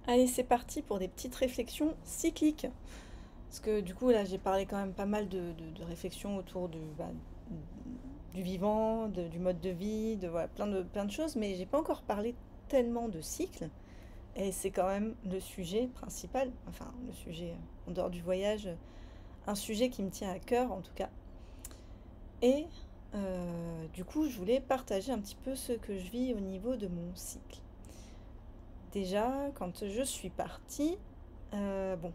Allez, c'est parti pour des petites réflexions cycliques. Parce que du coup, là, j'ai parlé quand même pas mal de réflexions autour du vivant, du mode de vie, de voilà, plein de choses, mais j'ai pas encore parlé tellement de cycles. Et c'est quand même le sujet principal, enfin le sujet en dehors du voyage, un sujet qui me tient à cœur en tout cas. Et du coup, je voulais partager un petit peu ce que je vis au niveau de mon cycle. Déjà, quand je suis partie, bon,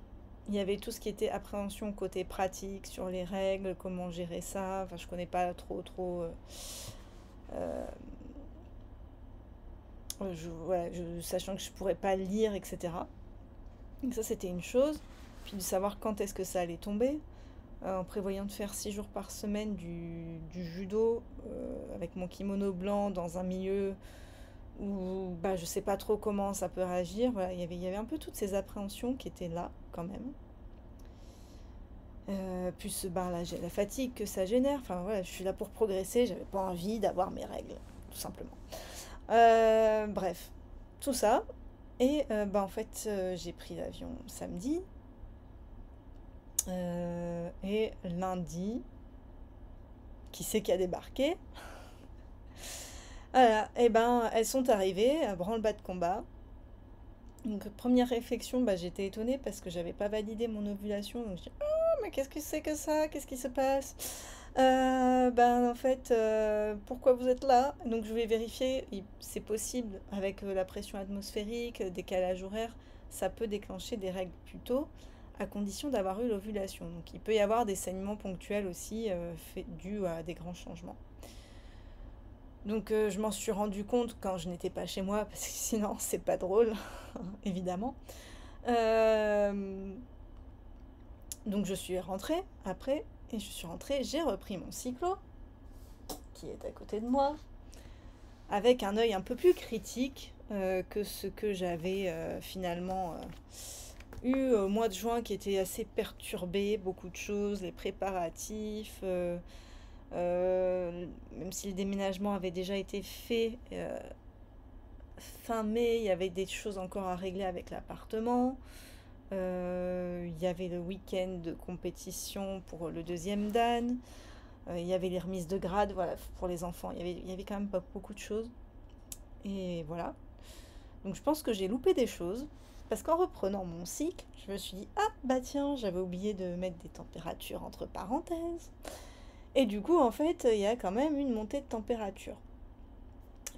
il y avait tout ce qui était appréhension côté pratique sur les règles, comment gérer ça. Enfin, je connais pas trop. Euh, voilà, sachant que je pourrais pas lire, etc. Donc ça, c'était une chose. Puis de savoir quand est-ce que ça allait tomber. En prévoyant de faire 6 jours par semaine du judo avec mon kimono blanc dans un milieu où bah, je sais pas trop comment ça peut réagir. Voilà, il y avait un peu toutes ces appréhensions qui étaient là quand même. Plus bah, la fatigue que ça génère. Enfin voilà, je suis là pour progresser, j'avais pas envie d'avoir mes règles, tout simplement. Bref, tout ça. Et bah, en fait, j'ai pris l'avion samedi. Et lundi, qui c'est qui a débarqué? Voilà, et ben elles sont arrivées à branle-bas de combat. Donc première réflexion, bah, j'étais étonnée parce que j'avais pas validé mon ovulation. Donc je dis oh mais qu'est-ce que c'est que ça? Qu'est-ce qui se passe? Ben en fait, pourquoi vous êtes là? Donc je vais vérifier. C'est possible avec la pression atmosphérique, décalage horaire, ça peut déclencher des règles plus tôt, à condition d'avoir eu l'ovulation. Donc il peut y avoir des saignements ponctuels aussi dus à des grands changements. Donc je m'en suis rendu compte quand je n'étais pas chez moi, parce que sinon c'est pas drôle, évidemment. Euh, donc je suis rentrée après, et je suis rentrée, j'ai repris mon cyclo, qui est à côté de moi, avec un œil un peu plus critique que ce que j'avais finalement eu au mois de juin, qui était assez perturbé, beaucoup de choses, les préparatifs. Même si le déménagement avait déjà été fait, fin mai, il y avait des choses encore à régler avec l'appartement. Il y avait le week-end de compétition pour le deuxième Dan. Il y avait les remises de grade voilà, pour les enfants. Il y avait quand même pas beaucoup de choses. Et voilà. Donc je pense que j'ai loupé des choses. Parce qu'en reprenant mon cycle, je me suis dit, ah bah tiens, j'avais oublié de mettre des températures entre parenthèses. Et du coup, en fait, il y a quand même une montée de température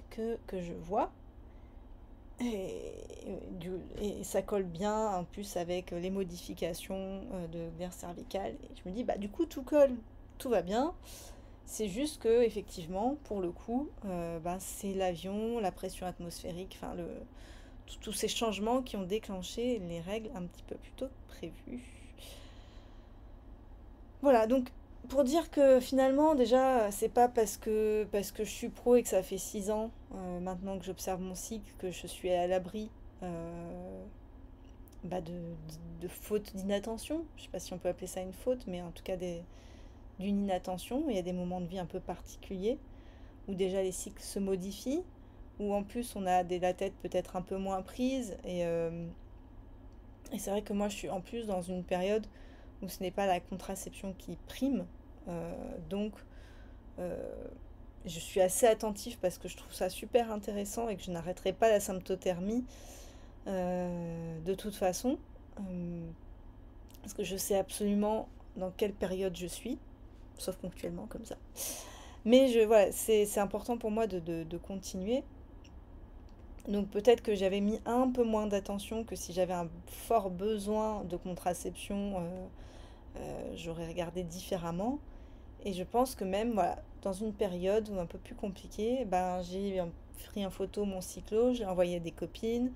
que je vois. Et, et ça colle bien en plus avec les modifications de l'air cervical. Et je me dis, bah du coup, tout colle, tout va bien. C'est juste que, effectivement, pour le coup, bah, c'est l'avion, la pression atmosphérique, enfin, tous ces changements qui ont déclenché les règles un petit peu plus tôt que prévu. Voilà, donc pour dire que finalement, déjà, c'est pas parce que je suis pro et que ça fait 6 ans maintenant que j'observe mon cycle que je suis à l'abri euh, bah, de fautes d'inattention. Je sais pas si on peut appeler ça une faute, mais en tout cas d'une inattention. Il y a des moments de vie un peu particuliers où déjà les cycles se modifient, où en plus on a la tête peut-être un peu moins prise. Et c'est vrai que moi je suis en plus dans une période où ce n'est pas la contraception qui prime. Donc euh, je suis assez attentive parce que je trouve ça super intéressant et que je n'arrêterai pas la symptothermie de toute façon. Euh, Parce que je sais absolument dans quelle période je suis, sauf ponctuellement comme ça. Mais voilà, c'est important pour moi de continuer. Donc peut-être que j'avais mis un peu moins d'attention que si j'avais un fort besoin de contraception, j'aurais regardé différemment. Et je pense que même voilà, dans une période où un peu plus compliquée, ben, j'ai pris en photo mon cyclo, j'ai envoyé à des copines.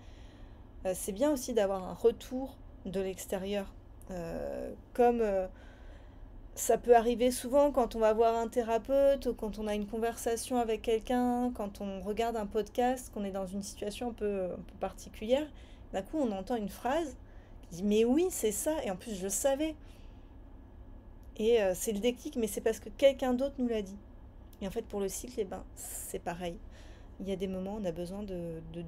C'est bien aussi d'avoir un retour de l'extérieur. Comme ça peut arriver souvent quand on va voir un thérapeute ou quand on a une conversation avec quelqu'un, quand on regarde un podcast, qu'on est dans une situation un peu particulière. D'un coup, on entend une phrase qui dit mais oui, c'est ça, et en plus je le savais. Et c'est le déclic, mais c'est parce que quelqu'un d'autre nous l'a dit. Et en fait, pour le cycle, eh ben, c'est pareil. Il y a des moments où on a besoin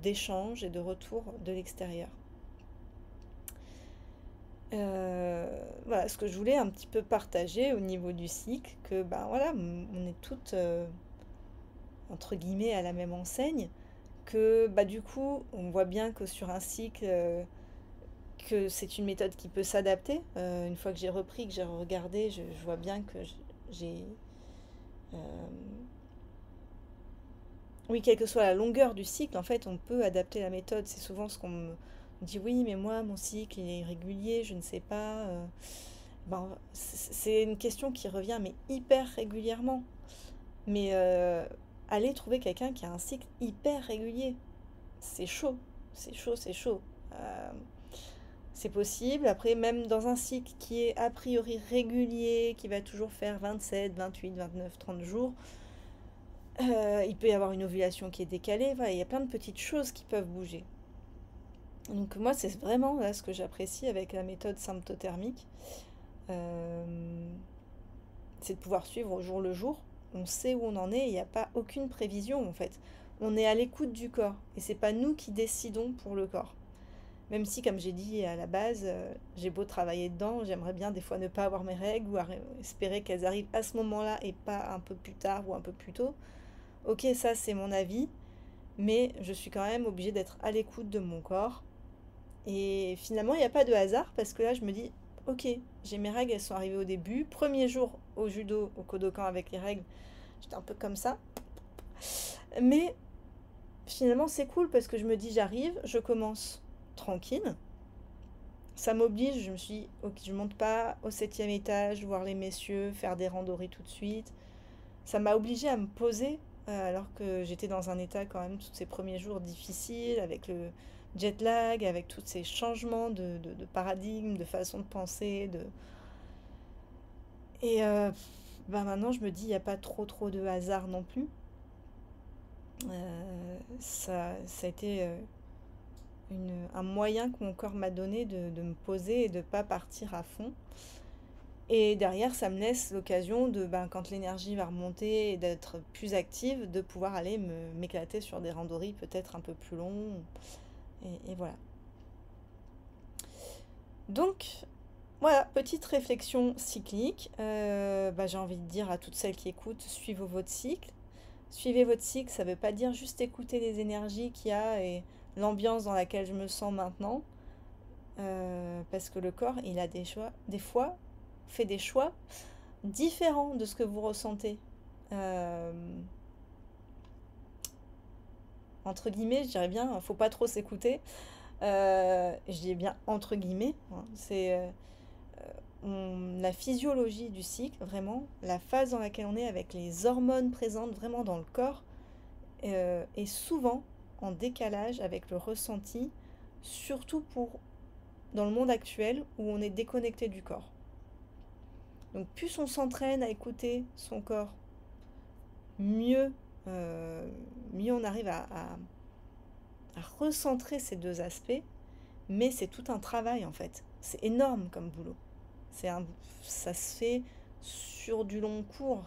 d'échanges et de retour de l'extérieur. Voilà, ce que je voulais un petit peu partager au niveau du cycle, que ben voilà, on est toutes entre guillemets à la même enseigne, que bah du coup on voit bien que sur un cycle, que c'est une méthode qui peut s'adapter. Une fois que j'ai repris, que j'ai regardé, je vois bien que j'ai euh, oui, quelle que soit la longueur du cycle, en fait, on peut adapter la méthode. C'est souvent ce qu'on me dit, oui, mais moi, mon cycle, il est irrégulier, je ne sais pas. Ben, c'est une question qui revient, mais hyper régulièrement. Mais aller trouver quelqu'un qui a un cycle hyper régulier, c'est chaud. C'est chaud, c'est chaud. Euh, c'est possible. Après, même dans un cycle qui est a priori régulier, qui va toujours faire 27, 28, 29, 30 jours, il peut y avoir une ovulation qui est décalée. Voilà, il y a plein de petites choses qui peuvent bouger. Donc moi, c'est vraiment là, ce que j'apprécie avec la méthode symptothermique. Euh, c'est de pouvoir suivre au jour le jour. On sait où on en est, il n'y a pas aucune prévision en fait. On est à l'écoute du corps et c'est pas nous qui décidons pour le corps. Même si, comme j'ai dit à la base, j'ai beau travailler dedans, j'aimerais bien des fois ne pas avoir mes règles ou espérer qu'elles arrivent à ce moment-là et pas un peu plus tard ou un peu plus tôt. Ok, ça c'est mon avis, mais je suis quand même obligée d'être à l'écoute de mon corps. Et finalement, il n'y a pas de hasard parce que là, je me dis, ok, j'ai mes règles, elles sont arrivées au début. Premier jour au judo, au Kodokan avec les règles, j'étais un peu comme ça. Mais finalement, c'est cool parce que je me dis, j'arrive, je commence tranquille. Ça m'oblige, je me suis dit, ok, je monte pas au 7e étage, voir les messieurs, faire des randonnées tout de suite. Ça m'a obligée à me poser, alors que j'étais dans un état quand même tous ces premiers jours difficiles, avec le jet lag, avec tous ces changements de paradigme, de façon de penser. Et bah maintenant, je me dis, il n'y a pas trop de hasard non plus. Ça a été un moyen que mon corps m'a donné de me poser et de ne pas partir à fond. Et derrière, ça me laisse l'occasion de, ben, quand l'énergie va remonter et d'être plus active, de pouvoir aller m'éclater sur des randonnées peut-être un peu plus longs. Et voilà. Donc, voilà, petite réflexion cyclique. Bah, j'ai envie de dire à toutes celles qui écoutent, suivez votre cycle. Suivez votre cycle, ça ne veut pas dire juste écouter les énergies qu'il y a et l'ambiance dans laquelle je me sens maintenant. Parce que le corps, il a des fois, fait des choix différents de ce que vous ressentez. Euh, Entre guillemets, je dirais bien, faut pas trop s'écouter. Je dis bien entre guillemets, hein. C'est la physiologie du cycle, vraiment, la phase dans laquelle on est avec les hormones présentes vraiment dans le corps, est souvent en décalage avec le ressenti, surtout dans le monde actuel où on est déconnecté du corps. Donc plus on s'entraîne à écouter son corps, mieux, euh, mieux on arrive à recentrer ces deux aspects, mais c'est tout un travail en fait. C'est énorme comme boulot. C'est un, Ça se fait sur du long cours.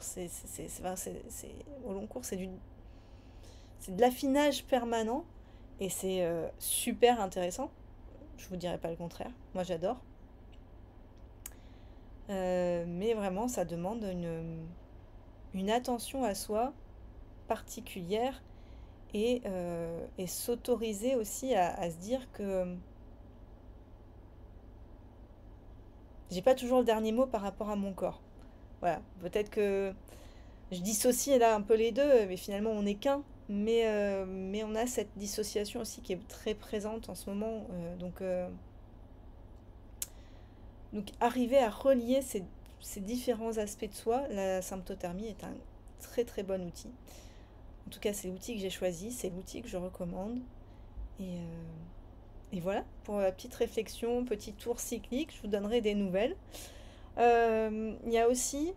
Au long cours, c'est de l'affinage permanent et c'est super intéressant. Je vous dirais pas le contraire. Moi, j'adore. Mais vraiment, ça demande une attention à soi particulière et s'autoriser aussi à se dire que j'ai pas toujours le dernier mot par rapport à mon corps. Voilà, peut-être que je dissocie là un peu les deux, mais finalement on n'est qu'un. Mais on a cette dissociation aussi qui est très présente en ce moment. Donc arriver à relier ces différents aspects de soi, la symptothermie est un très bon outil. En tout cas, c'est l'outil que j'ai choisi, c'est l'outil que je recommande. Et voilà, pour la petite réflexion, petit tour cyclique, je vous donnerai des nouvelles. Il y a aussi,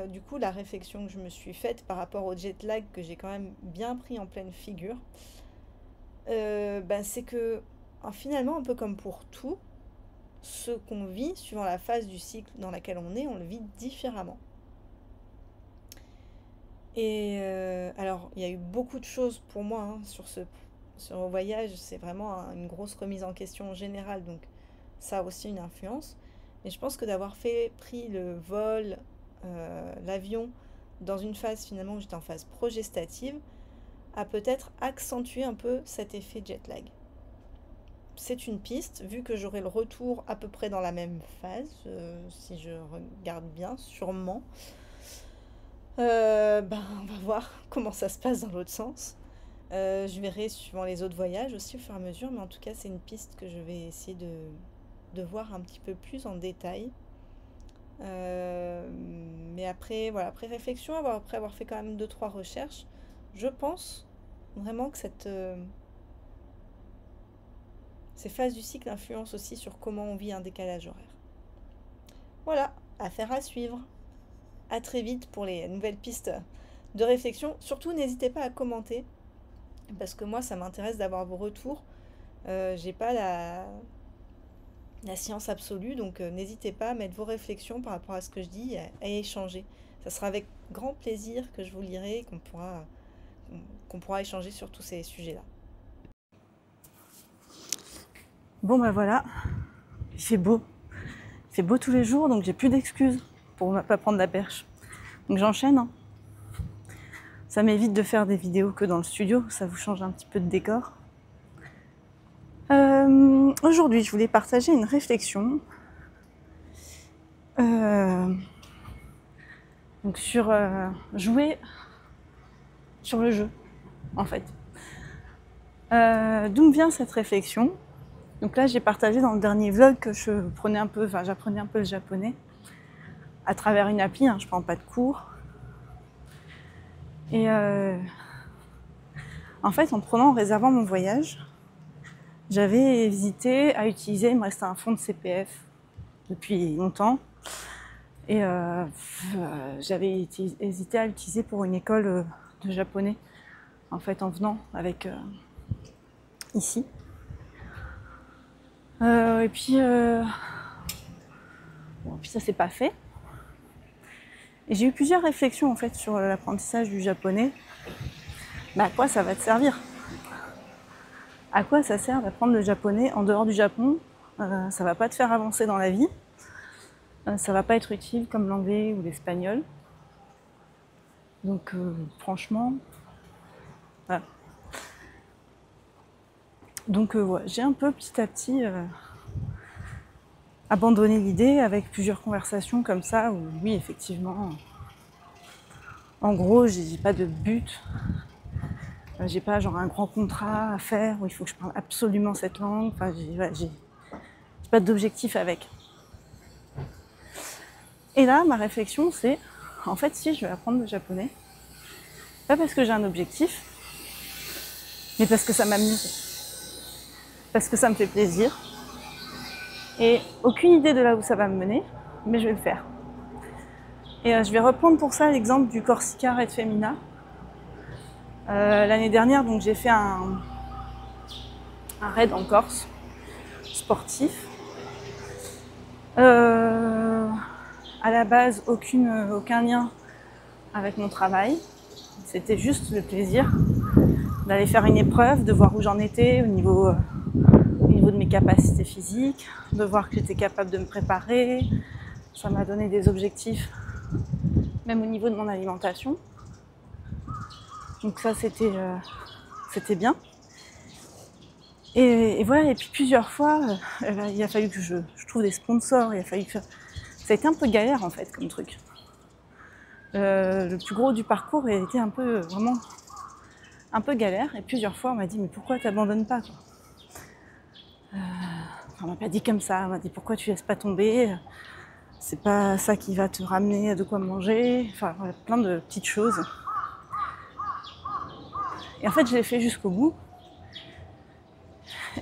du coup, la réflexion que je me suis faite par rapport au jet lag que j'ai quand même bien pris en pleine figure. Bah, c'est que, finalement, un peu comme pour tout, ce qu'on vit, suivant la phase du cycle dans laquelle on le vit différemment. Et alors, il y a eu beaucoup de choses pour moi, hein, sur le voyage. C'est vraiment une grosse remise en question générale. Donc, ça a aussi une influence. Mais je pense que d'avoir pris le vol, l'avion, dans une phase finalement où j'étais en phase progestative, a peut-être accentué un peu cet effet jet lag. C'est une piste, vu que j'aurai le retour à peu près dans la même phase, si je regarde bien, sûrement. On va voir comment ça se passe dans l'autre sens. Je verrai suivant les autres voyages aussi au fur et à mesure, mais en tout cas c'est une piste que je vais essayer de voir un petit peu plus en détail. Mais après, voilà, après réflexion, après avoir fait quand même 2-3 recherches, je pense vraiment que ces phases du cycle influencent aussi sur comment on vit un décalage horaire. Voilà, affaire à suivre. À très vite pour les nouvelles pistes de réflexion. Surtout, n'hésitez pas à commenter, parce que moi, ça m'intéresse d'avoir vos retours. J'ai pas la science absolue, donc n'hésitez pas à mettre vos réflexions par rapport à ce que je dis, à échanger. Ça sera avec grand plaisir que je vous lirai et qu'on pourra échanger sur tous ces sujets-là. Bon bah voilà, il fait beau. Il fait beau tous les jours, donc j'ai plus d'excuses pour ne pas prendre la perche. Donc j'enchaîne. Hein. Ça m'évite de faire des vidéos que dans le studio, ça vous change un petit peu de décor. Aujourd'hui, je voulais partager une réflexion donc sur jouer sur le jeu, en fait. D'où me vient cette réflexion? Donc là, j'ai partagé dans le dernier vlog que j'apprenais un peu le japonais à travers une appli, hein, je prends pas de cours. Et en fait, en réservant mon voyage, j'avais hésité à utiliser, il me restait un fonds de CPF depuis longtemps, et j'avais hésité à l'utiliser pour une école de japonais, en fait, en venant avec ici. Et puis ça s'est pas fait. Et j'ai eu plusieurs réflexions en fait sur l'apprentissage du japonais. Mais à quoi ça va te servir? À quoi ça sert d'apprendre le japonais en dehors du Japon? Ça va pas te faire avancer dans la vie. Ça va pas être utile comme l'anglais ou l'espagnol. Donc franchement, voilà. Donc ouais, j'ai un peu petit à petit abandonné l'idée avec plusieurs conversations comme ça où oui effectivement, en gros j'ai pas de but, j'ai pas genre un grand contrat à faire où il faut que je parle absolument cette langue, enfin j'ai pas d'objectif avec. Et là ma réflexion c'est, en fait si je vais apprendre le japonais, pas parce que j'ai un objectif, mais parce que ça m'amuse. Parce que ça me fait plaisir. Et aucune idée de là où ça va me mener, mais je vais le faire. Et je vais reprendre pour ça l'exemple du Corsica Raid Femina. L'année dernière, donc, j'ai fait un raid en Corse, sportif. À la base, aucun lien avec mon travail. C'était juste le plaisir d'aller faire une épreuve, de voir où j'en étais au niveau de mes capacités physiques, de voir que j'étais capable de me préparer. Ça m'a donné des objectifs, même au niveau de mon alimentation. Donc ça, c'était bien. Et voilà, et puis plusieurs fois, il a fallu que je trouve des sponsors, il a fallu que... Ça a été un peu galère en fait comme truc. Le plus gros du parcours a été vraiment un peu galère. Et plusieurs fois, on m'a dit, mais pourquoi t'abandonnes pas quoi? On m'a pas dit comme ça, on m'a dit pourquoi tu laisses pas tomber, c'est pas ça qui va te ramener de quoi manger, enfin voilà, plein de petites choses. Et en fait je l'ai fait jusqu'au bout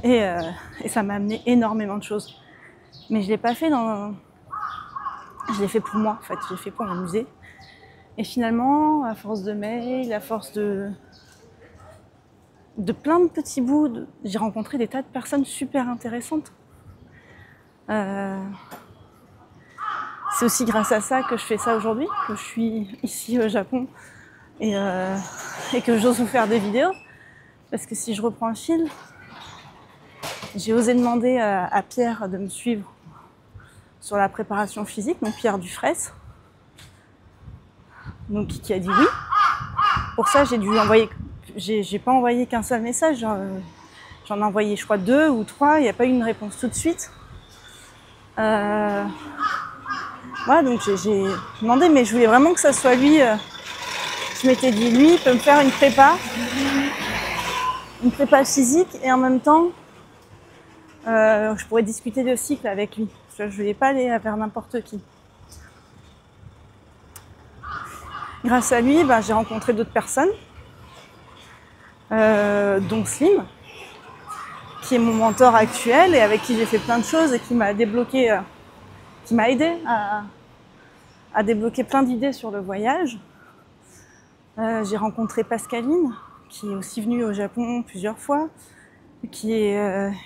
et ça m'a amené énormément de choses. Mais je l'ai pas fait je l'ai fait pour moi en fait, je l'ai fait pour m'amuser. Et finalement, à force de mails, à force de plein de petits bouts, j'ai rencontré des tas de personnes super intéressantes. C'est aussi grâce à ça que je fais ça aujourd'hui, que je suis ici au Japon et que j'ose vous faire des vidéos. Parce que si je reprends le fil, j'ai osé demander à Pierre de me suivre sur la préparation physique, donc Pierre Dufraisse, donc qui a dit oui. Pour ça, j'ai dû envoyer, j'ai pas envoyé qu'un seul message, j'en ai envoyé je crois 2 ou 3, il n'y a pas eu une réponse tout de suite. Voilà, donc j'ai demandé, mais je voulais vraiment que ça soit lui. Je m'étais dit, lui, il peut me faire une prépa physique, et en même temps, je pourrais discuter de cycle avec lui. Je ne voulais pas aller vers n'importe qui. Grâce à lui, j'ai rencontré d'autres personnes, dont Slim, qui est mon mentor actuel et avec qui j'ai fait plein de choses et qui m'a débloqué, qui m'a aidé à débloquer plein d'idées sur le voyage. J'ai rencontré Pascaline, qui est aussi venue au Japon plusieurs fois, qui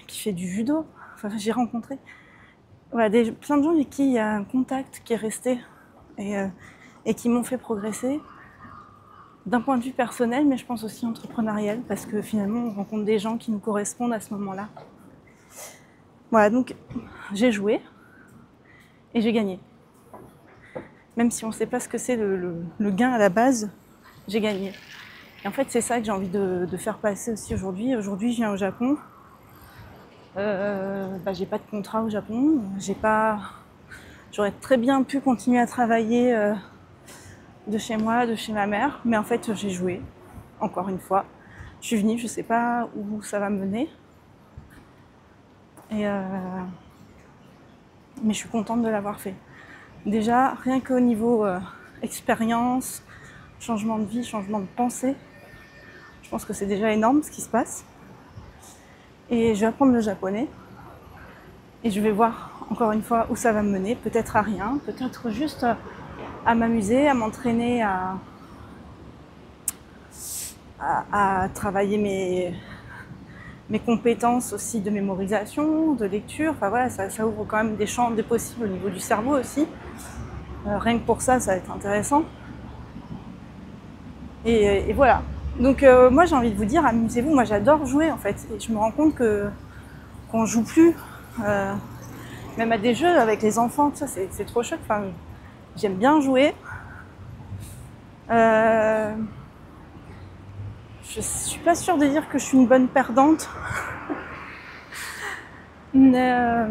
fait du judo. Enfin, j'ai rencontré plein de gens avec qui il y a un contact qui est resté et qui m'ont fait progresser d'un point de vue personnel, mais je pense aussi entrepreneurial, parce que finalement on rencontre des gens qui nous correspondent à ce moment-là. Voilà, donc j'ai joué et j'ai gagné. Même si on ne sait pas ce que c'est le gain à la base, j'ai gagné. Et en fait, c'est ça que j'ai envie de faire passer aussi aujourd'hui. Aujourd'hui, je viens au Japon. J'ai pas de contrat au Japon. J'aurais très bien pu continuer à travailler de chez moi, de chez ma mère. Mais en fait, j'ai joué, encore une fois. Je suis venue, je sais pas où ça va me mener. Mais je suis contente de l'avoir fait. Déjà, rien qu'au niveau expérience, changement de vie, changement de pensée, je pense que c'est déjà énorme ce qui se passe. Et je vais apprendre le japonais. Et je vais voir encore une fois où ça va me mener. Peut-être à rien, peut-être juste à m'amuser, à m'entraîner, à travailler mes compétences aussi de mémorisation, de lecture. Enfin voilà, ça ouvre quand même des champs des possibles au niveau du cerveau aussi. Rien que pour ça, ça va être intéressant. Et voilà. Donc moi j'ai envie de vous dire, amusez-vous. Moi j'adore jouer en fait. Et je me rends compte qu'on joue plus, même à des jeux avec les enfants, tout ça, c'est trop chouette. Enfin, j'aime bien jouer. Je suis pas sûre de dire que je suis une bonne perdante. Mais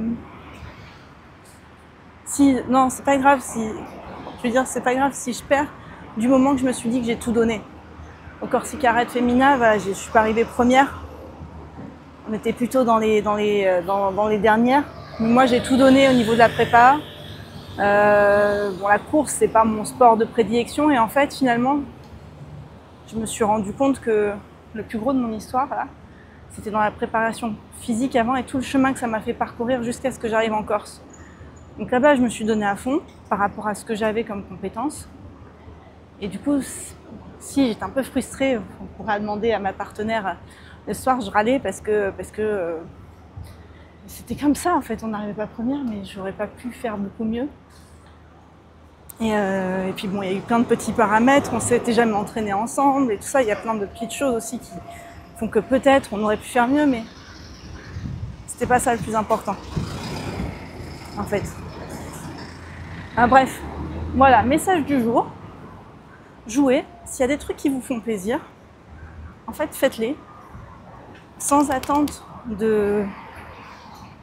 non, c'est pas grave si. Je veux dire, c'est pas grave si je perds, du moment que je me suis dit que j'ai tout donné. Au Corsica Red Femina, voilà, je suis pas arrivée première. On était plutôt dans les dernières. Mais moi, j'ai tout donné au niveau de la prépa. La course, c'est pas mon sport de prédilection. Et en fait, finalement, je me suis rendu compte que le plus gros de mon histoire, là, c'était dans la préparation physique avant et tout le chemin que ça m'a fait parcourir jusqu'à ce que j'arrive en Corse. Donc là-bas, je me suis donnée à fond par rapport à ce que j'avais comme compétences. Et du coup, si j'étais un peu frustrée, on pourra demander à ma partenaire, le soir, je râlais parce que c'était comme ça en fait, on n'arrivait pas première, mais j'aurais pas pu faire beaucoup mieux. Et puis bon, il y a eu plein de petits paramètres, on s'était jamais entraînés ensemble et tout ça, il y a plein de petites choses aussi qui font que peut-être on aurait pu faire mieux, mais c'était pas ça le plus important, en fait. Bref, voilà, message du jour. Jouez, s'il y a des trucs qui vous font plaisir, en fait, faites-les, sans attente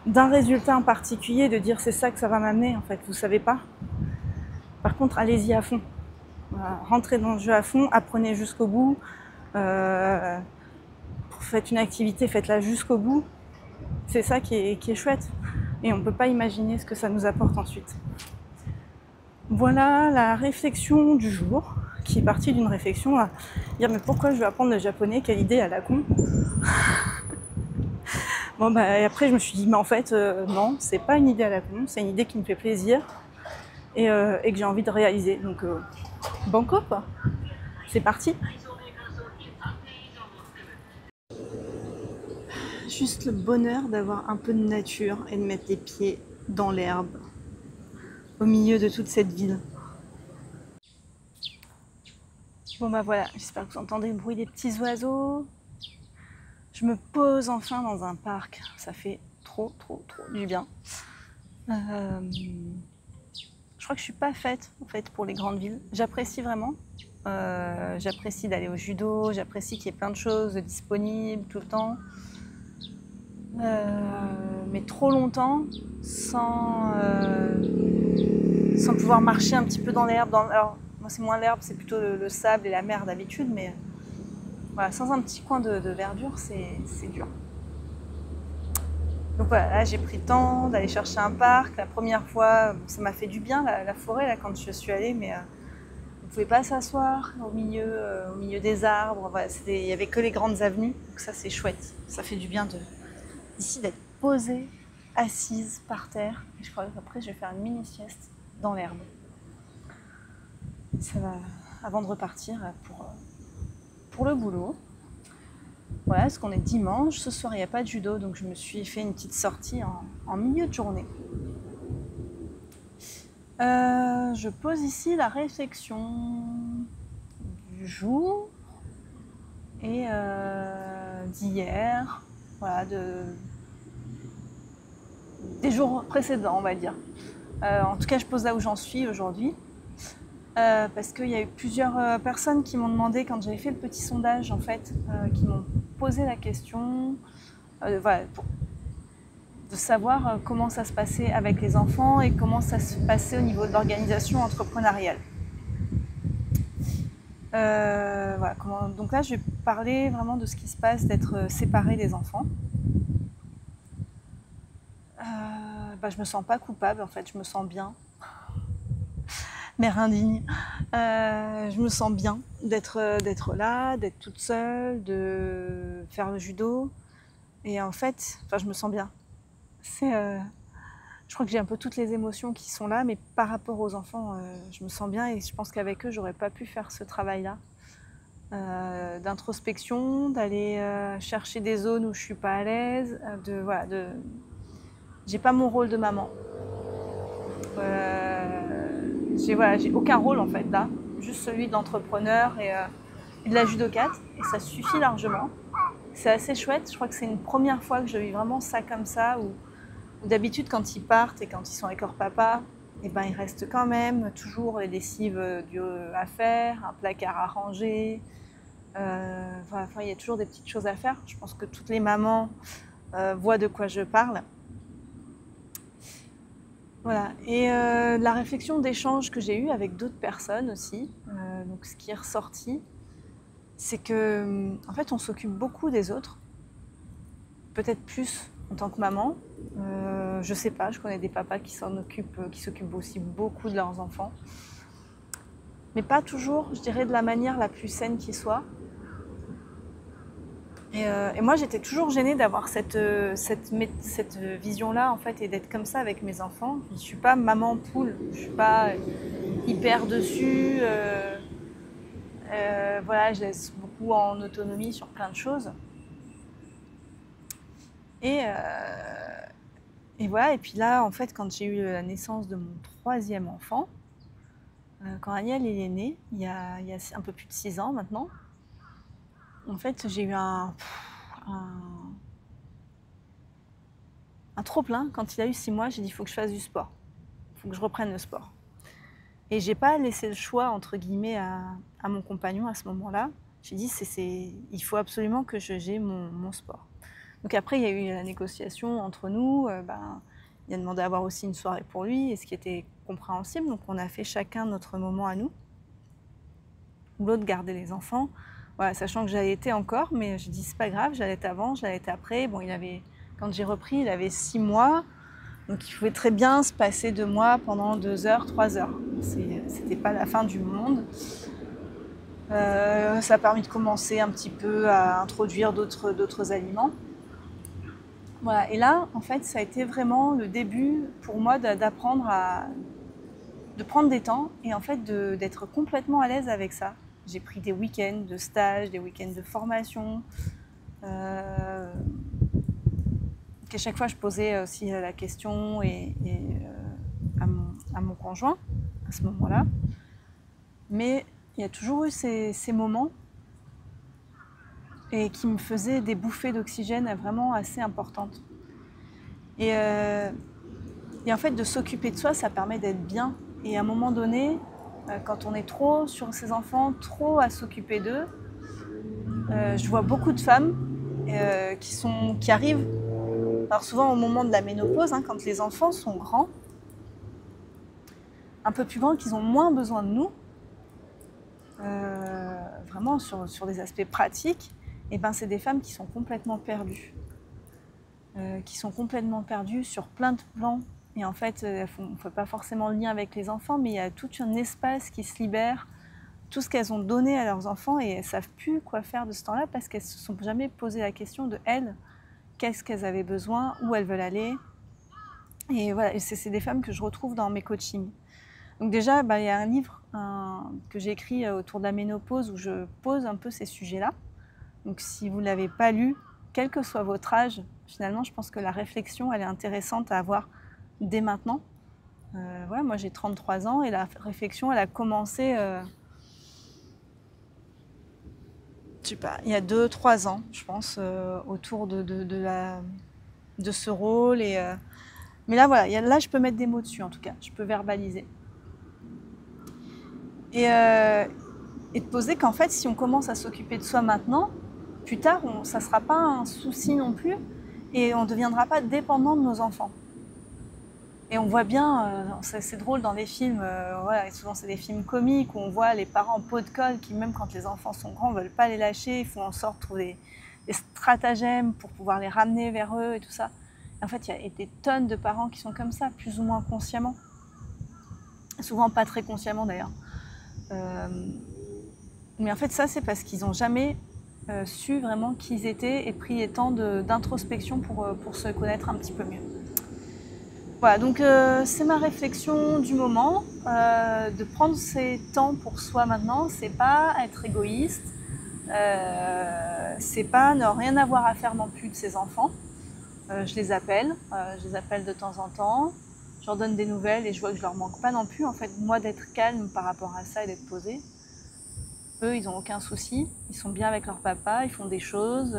d'un résultat en particulier, de dire c'est ça que ça va m'amener, en fait, vous savez pas. Par contre, allez-y à fond. Rentrez dans le jeu à fond, apprenez jusqu'au bout. Faites une activité, faites-la jusqu'au bout. C'est ça qui est chouette. Et on ne peut pas imaginer ce que ça nous apporte ensuite. Voilà la réflexion du jour, qui est partie d'une réflexion à dire mais pourquoi je vais apprendre le japonais, quelle idée à la con. Et après je me suis dit mais en fait non, c'est pas une idée à la con, c'est une idée qui me fait plaisir et que j'ai envie de réaliser. Donc banco quoi, c'est parti. Juste le bonheur d'avoir un peu de nature et de mettre les pieds dans l'herbe au milieu de toute cette ville. Bon voilà, j'espère que vous entendez le bruit des petits oiseaux. Je me pose enfin dans un parc, ça fait trop du bien. Je crois que je suis pas faite en fait pour les grandes villes. J'apprécie vraiment. J'apprécie d'aller au judo, j'apprécie qu'il y ait plein de choses disponibles tout le temps. Mais trop longtemps sans pouvoir marcher un petit peu dans l'herbe. Alors, moi, c'est moins l'herbe, c'est plutôt le sable et la mer d'habitude, mais voilà, sans un petit coin de verdure, c'est dur. Donc voilà, là, j'ai pris le temps d'aller chercher un parc. La première fois, ça m'a fait du bien, la forêt, là, quand je suis allée, mais on ne pouvait pas s'asseoir au milieu des arbres. Voilà, il n'y avait que les grandes avenues, donc ça, c'est chouette. Ça fait du bien ici d'être posée, assise par terre. Et je crois qu'après, je vais faire une mini sieste dans l'herbe. Ça va, avant de repartir pour le boulot. Voilà, parce qu'on est dimanche. Ce soir, il n'y a pas de judo, donc je me suis fait une petite sortie en milieu de journée. Je pose ici la réflexion du jour et d'hier, voilà, des jours précédents, on va dire. En tout cas, je pose là où j'en suis aujourd'hui. Parce qu'il y a eu plusieurs personnes qui m'ont demandé, quand j'avais fait le petit sondage, en fait, qui m'ont posé la question voilà, de savoir comment ça se passait avec les enfants et comment ça se passait au niveau de l'organisation entrepreneuriale. Voilà, donc là, je vais parler vraiment de ce qui se passe d'être séparé des enfants. Je me sens pas coupable, en fait, je me sens bien. Mère indigne. Je me sens bien d'être là, d'être toute seule, de faire le judo. Et en fait, je me sens bien. Je crois que j'ai un peu toutes les émotions qui sont là, mais par rapport aux enfants, je me sens bien et je pense qu'avec eux, j'aurais pas pu faire ce travail-là. D'introspection, d'aller chercher des zones où je suis pas à l'aise, j'ai pas mon rôle de maman. J'ai aucun rôle en fait là, juste celui d'entrepreneur et de la judokate, et ça suffit largement. C'est assez chouette, je crois que c'est une première fois que je vis vraiment ça comme ça, où d'habitude quand ils partent et quand ils sont avec leur papa, et ben il reste quand même toujours les lessives à faire, un placard à ranger. Il y a toujours des petites choses à faire. Je pense que toutes les mamans voient de quoi je parle. Voilà. Et la réflexion d'échange que j'ai eue avec d'autres personnes aussi, donc ce qui est ressorti, c'est que en fait on s'occupe beaucoup des autres, peut-être plus en tant que maman. Je sais pas, je connais des papas qui s'occupent aussi beaucoup de leurs enfants, mais pas toujours, je dirais, de la manière la plus saine qui soit. Et moi, j'étais toujours gênée d'avoir cette vision-là, en fait, et d'être comme ça avec mes enfants. Je ne suis pas maman poule, je ne suis pas hyper dessus. Voilà, je laisse beaucoup en autonomie sur plein de choses. Et voilà, et puis là, en fait, quand j'ai eu la naissance de mon troisième enfant, quand Aniel est né, il y a un peu plus de 6 ans maintenant, en fait, j'ai eu un trop-plein. Quand il a eu 6 mois, j'ai dit, il faut que je fasse du sport. Il faut que je reprenne le sport. Et j'ai pas laissé le choix, entre guillemets, à mon compagnon à ce moment-là. J'ai dit, il faut absolument que j'ai mon sport. Donc après, il y a eu la négociation entre nous. Il a demandé à avoir aussi une soirée pour lui, et ce qui était compréhensible. Donc on a fait chacun notre moment à nous. L'autre gardait les enfants. Voilà, sachant que j'allaitais encore, mais je dis c'est pas grave, j'allaitais avant, j'allaitais après. Bon, quand j'ai repris, il avait 6 mois, donc il pouvait très bien se passer de moi pendant 2 heures, 3 heures. C'était pas la fin du monde. Ça a permis de commencer un petit peu à introduire d'autres aliments. Voilà, et là, en fait, ça a été vraiment le début pour moi d'apprendre de prendre des temps et en fait d'être complètement à l'aise avec ça. J'ai pris des week-ends de stage, des week-ends de formation. Qu'à chaque fois, je posais aussi la question à mon conjoint à ce moment-là. Mais il y a toujours eu ces moments et qui me faisait des bouffées d'oxygène vraiment assez importantes. Et en fait, de s'occuper de soi, ça permet d'être bien. Et à un moment donné, quand on est trop sur ses enfants, trop à s'occuper d'eux, je vois beaucoup de femmes qui arrivent, alors souvent au moment de la ménopause, hein, quand les enfants sont grands, un peu plus grands, qu'ils ont moins besoin de nous, vraiment sur des aspects pratiques, et ben c'est des femmes qui sont complètement perdues. Qui sont complètement perdues sur plein de plans. Et en fait, on ne fait pas forcément le lien avec les enfants, mais il y a tout un espace qui se libère, tout ce qu'elles ont donné à leurs enfants, et elles ne savent plus quoi faire de ce temps-là parce qu'elles ne se sont jamais posé la question de elles, qu'est-ce qu'elles avaient besoin, où elles veulent aller. Et voilà, c'est des femmes que je retrouve dans mes coachings. Donc déjà, il y a un livre que j'ai écrit autour de la ménopause où je pose un peu ces sujets-là. Donc si vous ne l'avez pas lu, quel que soit votre âge, finalement, je pense que la réflexion, elle est intéressante à avoir dès maintenant. Voilà, moi, j'ai 33 ans et la réflexion, elle a commencé, je sais pas, il y a 2-3 ans, je pense, autour de ce rôle. Mais là, voilà, là, je peux mettre des mots dessus, en tout cas. Je peux verbaliser. Et de poser qu'en fait, si on commence à s'occuper de soi maintenant, plus tard, ça ne sera pas un souci non plus et on ne deviendra pas dépendant de nos enfants. Et on voit bien, c'est drôle dans les films, voilà, et souvent c'est des films comiques où on voit les parents pot de colle qui, même quand les enfants sont grands, ne veulent pas les lâcher, ils font en sorte de trouver des stratagèmes pour pouvoir les ramener vers eux et tout ça. Et en fait, il y a des tonnes de parents qui sont comme ça, plus ou moins consciemment. Souvent pas très consciemment d'ailleurs. Mais en fait, ça, c'est parce qu'ils n'ont jamais su vraiment qui ils étaient et pris les temps d'introspection pour se connaître un petit peu mieux. Voilà, donc c'est ma réflexion du moment, de prendre ces temps pour soi maintenant. C'est pas être égoïste, c'est pas ne rien avoir à faire non plus de ses enfants. Je les appelle de temps en temps, je leur donne des nouvelles et je vois que je leur manque pas non plus. En fait, moi, d'être calme par rapport à ça et d'être posée. Eux, ils n'ont aucun souci, ils sont bien avec leur papa, ils font des choses,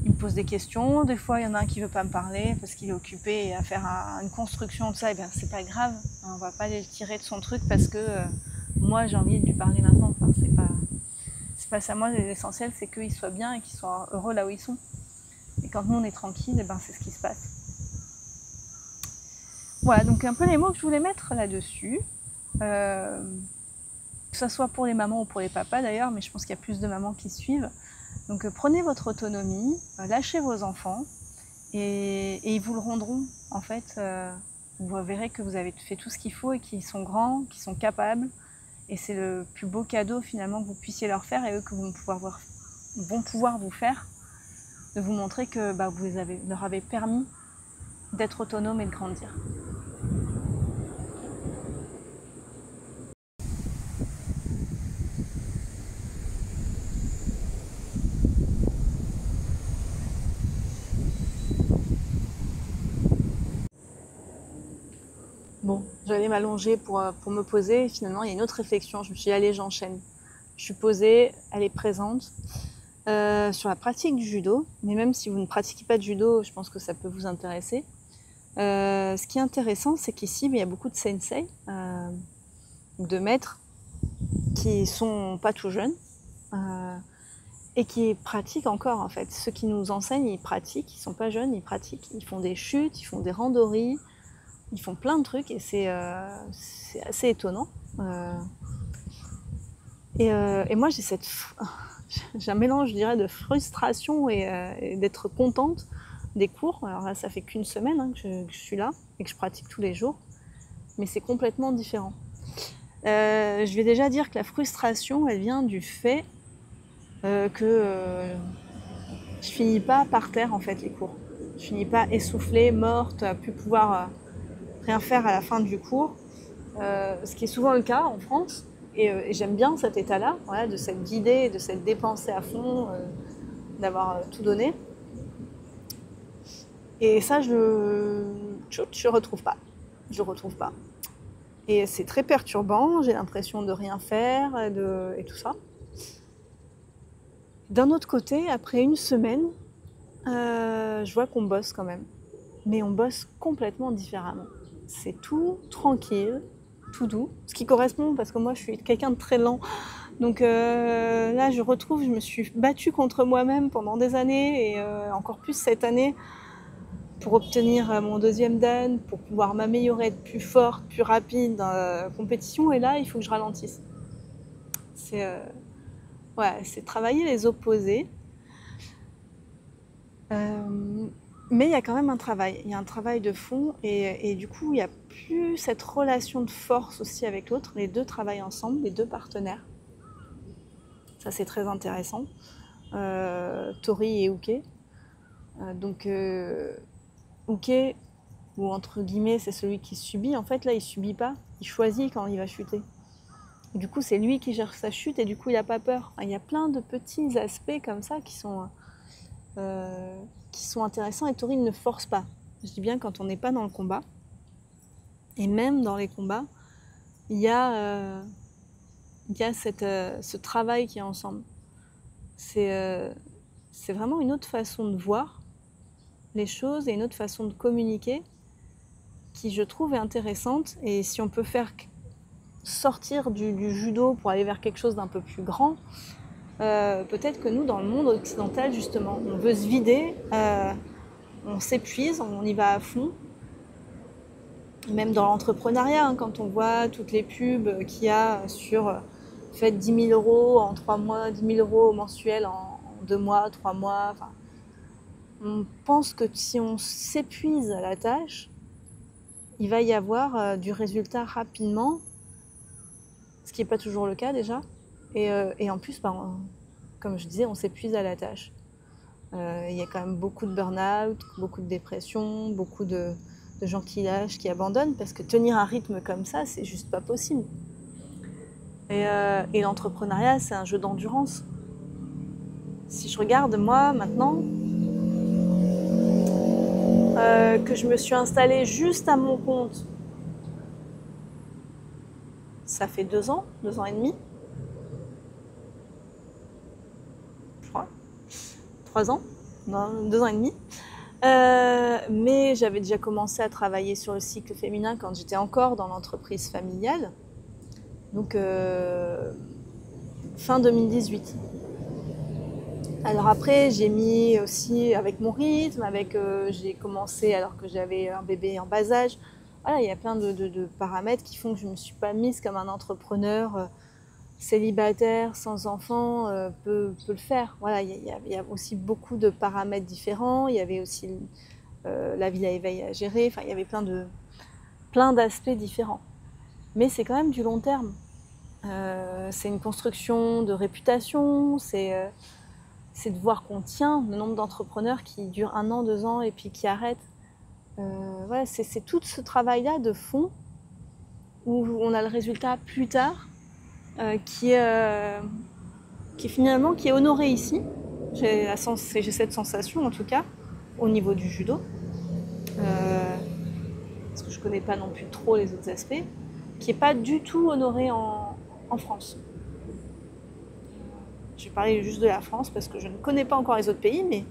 ils me posent des questions. Des fois, il y en a un qui ne veut pas me parler parce qu'il est occupé à faire une construction, tout ça, et bien c'est pas grave, on ne va pas les tirer de son truc parce que moi j'ai envie de lui parler maintenant. Enfin, c'est pas ça, moi l'essentiel c'est qu'ils soient bien et qu'ils soient heureux là où ils sont. Et quand nous on est tranquille, et ben c'est ce qui se passe. Voilà, donc un peu les mots que je voulais mettre là-dessus. Que ce soit pour les mamans ou pour les papas d'ailleurs, mais je pense qu'il y a plus de mamans qui suivent. Donc prenez votre autonomie, lâchez vos enfants et ils vous le rendront. En fait, vous verrez que vous avez fait tout ce qu'il faut et qu'ils sont grands, qu'ils sont capables. Et c'est le plus beau cadeau finalement que vous puissiez leur faire et eux que vont pouvoir vous faire, de vous montrer que vous leur avez permis d'être autonome et de grandir. Bon, j'allais m'allonger pour me poser et finalement il y a une autre réflexion. Je me suis dit allez, j'enchaîne. Je suis posée, elle est présente. Sur la pratique du judo, mais même si vous ne pratiquez pas de judo, je pense que ça peut vous intéresser. Ce qui est intéressant, c'est qu'ici, il y a beaucoup de sensei, de maîtres, qui sont pas tout jeunes et qui pratiquent encore en fait. Ceux qui nous enseignent, ils pratiquent, ils sont pas jeunes, ils pratiquent. Ils font des chutes, ils font des randonnées, ils font plein de trucs et c'est assez étonnant. Et moi, j'ai un mélange, je dirais, de frustration et d'être contente des cours. Alors là, ça fait qu'une semaine que je suis là et que je pratique tous les jours, mais c'est complètement différent. Je vais déjà dire que la frustration, elle vient du fait que je finis pas par terre en fait les cours. Je finis pas essoufflée, morte, à plus pouvoir rien faire à la fin du cours, ce qui est souvent le cas en France. Et j'aime bien cet état-là, voilà, de s'être guidée, de s'être dépensée à fond, d'avoir tout donné. Et ça, je retrouve pas. Je retrouve pas. Et c'est très perturbant, j'ai l'impression de rien faire et tout ça. D'un autre côté, après une semaine, je vois qu'on bosse quand même. Mais on bosse complètement différemment. C'est tout tranquille, tout doux, ce qui correspond parce que moi je suis quelqu'un de très lent. Donc là je me suis battue contre moi-même pendant des années et encore plus cette année pour obtenir mon deuxième dan, pour pouvoir m'améliorer, être plus forte, plus rapide dans la compétition. Et là il faut que je ralentisse. C'est c'est travailler les opposés. Mais il y a quand même un travail, il y a un travail de fond et du coup il n'y a plus cette relation de force aussi avec l'autre, les deux travaillent ensemble, les deux partenaires. Ça c'est très intéressant. Tori et Uke. Uke, ou entre guillemets c'est celui qui subit, en fait là il subit pas, il choisit quand il va chuter. Du coup c'est lui qui gère sa chute et du coup il n'a pas peur. Il y a plein de petits aspects comme ça qui sont intéressants et Tori ne force pas. Je dis bien quand on n'est pas dans le combat. Et même dans les combats, il y a ce travail qui est ensemble. C'est vraiment une autre façon de voir les choses et une autre façon de communiquer qui, je trouve, est intéressante. Et si on peut faire sortir du judo pour aller vers quelque chose d'un peu plus grand, peut-être que nous, dans le monde occidental, justement, on veut se vider, on s'épuise, on y va à fond. Même dans l'entrepreneuriat, hein, quand on voit toutes les pubs qu'il y a sur faites 10 000 euros en 3 mois, 10 000 euros mensuels en 2 mois, 3 mois. Enfin, on pense que si on s'épuise à la tâche, il va y avoir du résultat rapidement, ce qui n'est pas toujours le cas déjà. Et en plus, comme je disais, on s'épuise à la tâche. Il y a quand même beaucoup de burn-out, beaucoup de dépression, beaucoup de gens qui lâchent, qui abandonnent, parce que tenir un rythme comme ça, c'est juste pas possible. Et l'entrepreneuriat, c'est un jeu d'endurance. Si je regarde, moi, maintenant, que je me suis installée juste à mon compte, ça fait 2 ans et demi, je crois, 3 ans, non, 2 ans et demi. Mais j'avais déjà commencé à travailler sur le cycle féminin quand j'étais encore dans l'entreprise familiale. Donc fin 2018. Alors après, j'ai mis aussi avec mon rythme, j'ai commencé alors que j'avais un bébé en bas âge. Voilà, il y a plein de paramètres qui font que je ne me suis pas mise comme un entrepreneur célibataire, sans enfant, peut le faire. Voilà, il y a aussi beaucoup de paramètres différents. Il y avait aussi la vie à éveil à gérer. Enfin, il y avait plein d'aspects différents. Mais c'est quand même du long terme. C'est une construction de réputation, c'est de voir qu'on tient, le nombre d'entrepreneurs qui durent 1 an, 2 ans et puis qui arrêtent. Voilà, c'est tout ce travail-là de fond où on a le résultat plus tard qui est finalement qui est honoré ici. J'ai cette sensation en tout cas au niveau du judo. Parce que je ne connais pas non plus trop les autres aspects, qui n'est pas du tout honoré en France. Je vais parler juste de la France parce que je ne connais pas encore les autres pays, mais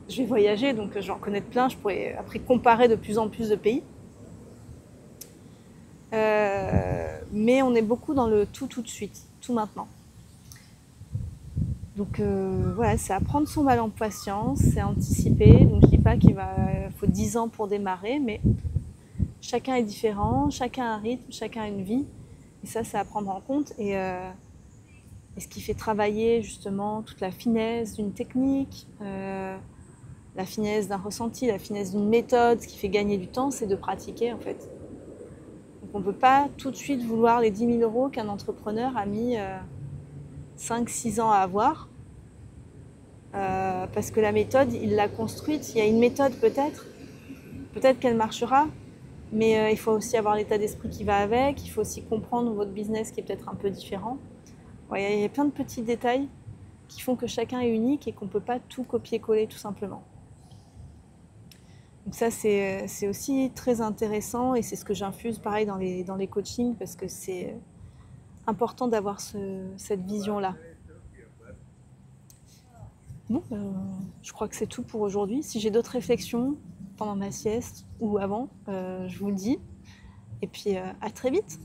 je vais voyager, donc je vais en connaître plein. Je pourrais après comparer de plus en plus de pays. Mais on est beaucoup dans le tout de suite, tout maintenant. Donc voilà, c'est apprendre son mal en patience, c'est anticiper. Donc je ne dis pas qu'il faut 10 ans pour démarrer, mais chacun est différent, chacun a un rythme, chacun a une vie. Et ça, c'est à prendre en compte. Et ce qui fait travailler justement toute la finesse d'une technique, la finesse d'un ressenti, la finesse d'une méthode, ce qui fait gagner du temps, c'est de pratiquer en fait. Donc on ne peut pas tout de suite vouloir les 10 000 euros qu'un entrepreneur a mis 5-6 ans à avoir. Parce que la méthode, il l'a construite. Il y a une méthode peut-être qu'elle marchera, mais il faut aussi avoir l'état d'esprit qui va avec, il faut aussi comprendre votre business qui est peut-être un peu différent. Ouais, il y a plein de petits détails qui font que chacun est unique et qu'on ne peut pas tout copier-coller tout simplement. Donc ça, c'est aussi très intéressant et c'est ce que j'infuse pareil dans les coachings parce que c'est important d'avoir cette vision-là. Bon, je crois que c'est tout pour aujourd'hui. Si j'ai d'autres réflexions pendant ma sieste ou avant, je vous le dis. Et puis à très vite.